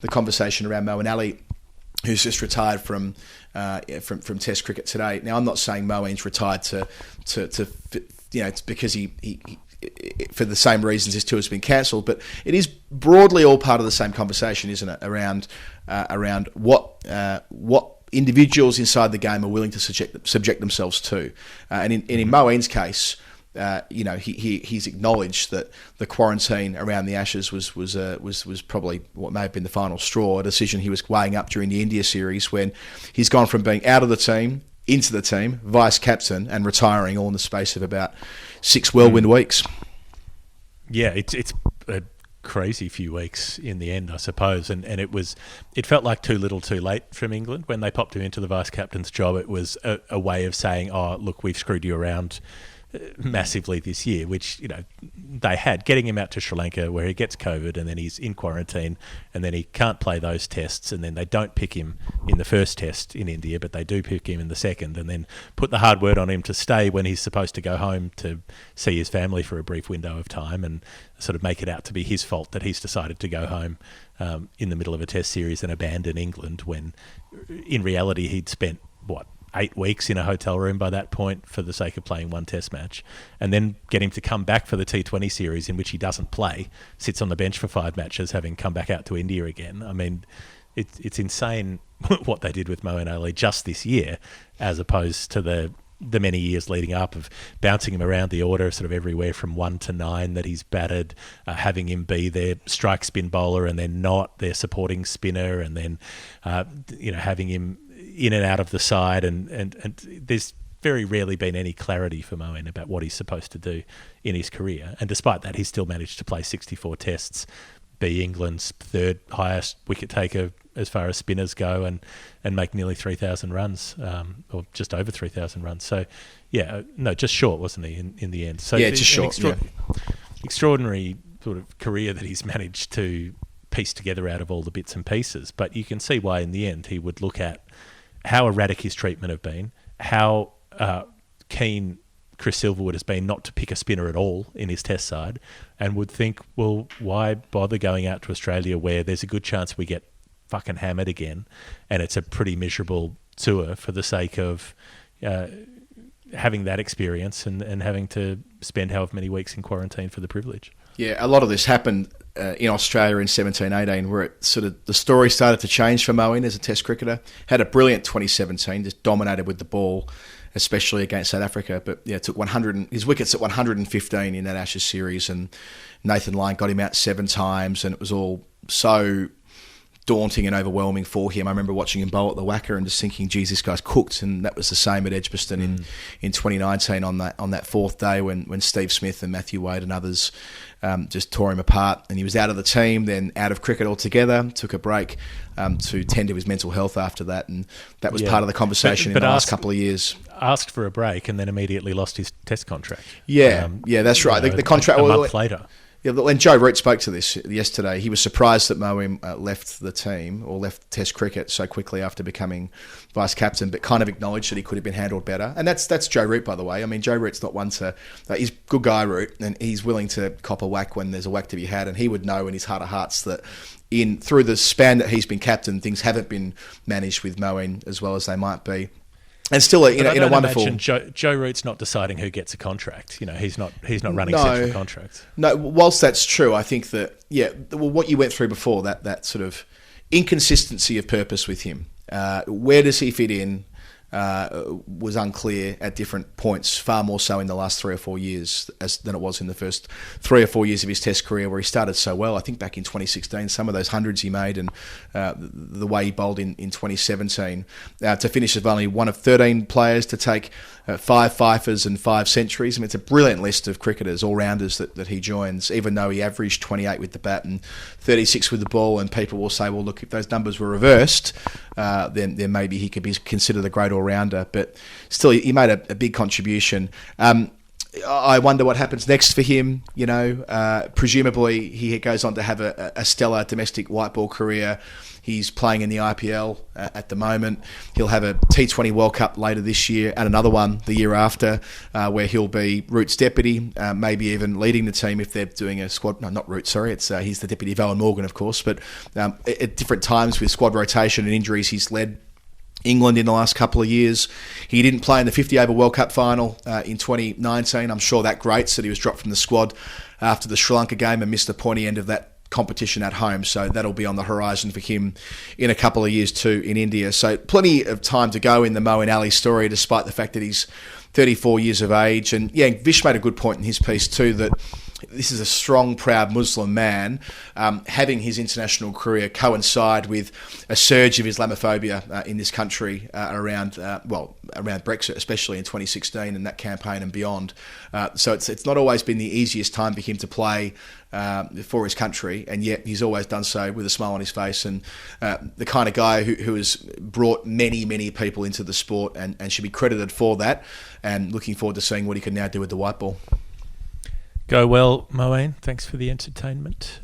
the conversation around Moeen Ali, who's just retired from Test cricket today. Now, I'm not saying Moeen's retired to it's because he for the same reasons his tour's been cancelled, but it is broadly all part of the same conversation, isn't it? Around what individuals inside the game are willing to subject themselves to, and in Moeen's case, he's acknowledged that the quarantine around the Ashes was probably what may have been the final straw, a decision he was weighing up during the India series, when he's gone from being out of the team into the team, vice captain, and retiring all in the space of about 6 whirlwind weeks. Yeah, it's a crazy few weeks in the end, I suppose, and it felt like too little too late from England when they popped him into the vice captain's job. It was a way of saying, oh, look, we've screwed you around massively this year, which they had, getting him out to Sri Lanka where he gets COVID and then he's in quarantine and then he can't play those tests, and then they don't pick him in the first test in India, but they do pick him in the second, and then put the hard word on him to stay when he's supposed to go home to see his family for a brief window of time, and sort of make it out to be his fault that he's decided to go home in the middle of a test series and abandon England, when in reality he'd spent 8 weeks in a hotel room by that point for the sake of playing one test match, and then get him to come back for the T20 series in which he doesn't play, sits on the bench for 5 matches, having come back out to India again. I mean, it's insane what they did with Moeen Ali just this year, as opposed to the many years leading up of bouncing him around the order sort of everywhere from 1 to 9 that he's batted, having him be their strike spin bowler and then not their supporting spinner, and then having him in and out of the side, and there's very rarely been any clarity for Moeen about what he's supposed to do in his career. And despite that, he's still managed to play 64 tests, be England's 3rd highest wicket taker as far as spinners go, and make nearly 3,000 runs, or just over 3,000 runs. So, just short, wasn't he, in the end? So just short. Extraordinary sort of career that he's managed to piece together out of all the bits and pieces. But you can see why in the end he would look at how erratic his treatment have been, how keen Chris Silverwood has been not to pick a spinner at all in his test side, and would think, well, why bother going out to Australia where there's a good chance we get fucking hammered again, and it's a pretty miserable tour, for the sake of having that experience and having to spend however many weeks in quarantine for the privilege. Yeah, a lot of this happened in Australia in 17-18, where it sort of the story started to change for Moeen as a Test cricketer. Had a brilliant 2017, just dominated with the ball, especially against South Africa. But took his wickets at 115 in that Ashes series, and Nathan Lyon got him out 7 times, and it was all so daunting and overwhelming for him. I remember watching him bowl at the Wacker and just thinking, geez, this guy's cooked. And that was the same at Edgbaston in 2019 on that 4th day when Steve Smith and Matthew Wade and others just tore him apart, and he was out of the team, then out of cricket altogether, took a break to tend to his mental health after that, and that was part of the conversation in the last couple of years. Asked for a break and then immediately lost his Test contract. That's right. The contract a month later. Yeah, when Joe Root spoke to this yesterday, he was surprised that Moeen left the team, or left Test cricket so quickly after becoming vice captain, but kind of acknowledged that he could have been handled better. And that's Joe Root, by the way. I mean, Joe Root's not one to... he's a good guy, Root, and he's willing to cop a whack when there's a whack to be had, and he would know in his heart of hearts that through the span that he's been captain, things haven't been managed with Moeen as well as they might be. And still, in a wonderful. Joe Root's not deciding who gets a contract. He's not running central contracts. No, whilst that's true, I think that what you went through before, that sort of inconsistency of purpose with him. Where does he fit in? Was unclear at different points, far more so in the last 3 or 4 years than it was in the first 3 or 4 years of his Test career, where he started so well. I think back in 2016, some of those hundreds he made, and the way he bowled in 2017, to finish as only one of 13 players to take 5 fifers and 5 centuries. I mean, it's a brilliant list of cricketers, all-rounders that he joins, even though he averaged 28 with the bat and 36 with the ball, and people will say, well, look, if those numbers were reversed, then maybe he could be considered a great all-rounder. But still, he made a big contribution. I wonder what happens next for him. Presumably he goes on to have a stellar domestic white ball career. He's playing in the IPL at the moment. He'll have a T20 World Cup later this year and another one the year after, where he'll be Root's deputy, maybe even leading the team if they're doing a squad. No, not Root, sorry. He's the deputy of Owen Morgan, of course. But at different times with squad rotation and injuries, he's led England in the last couple of years. He didn't play in the 50-over World Cup final in 2019. I'm sure that grates that he was dropped from the squad after the Sri Lanka game and missed the pointy end of that competition at home, so that'll be on the horizon for him in a couple of years too in India. So plenty of time to go in the Moeen Ali story, despite the fact that he's 34 years of age. And yeah, Vish made a good point in his piece too, that this is a strong, proud Muslim man, having his international career coincide with a surge of Islamophobia in this country around Brexit, especially in 2016 and that campaign and beyond. So it's not always been the easiest time for him to play for his country, and yet he's always done so with a smile on his face, and the kind of guy who has brought many, many people into the sport and should be credited for that, and looking forward to seeing what he can now do with the white ball. Go well, Moeen. Thanks for the entertainment.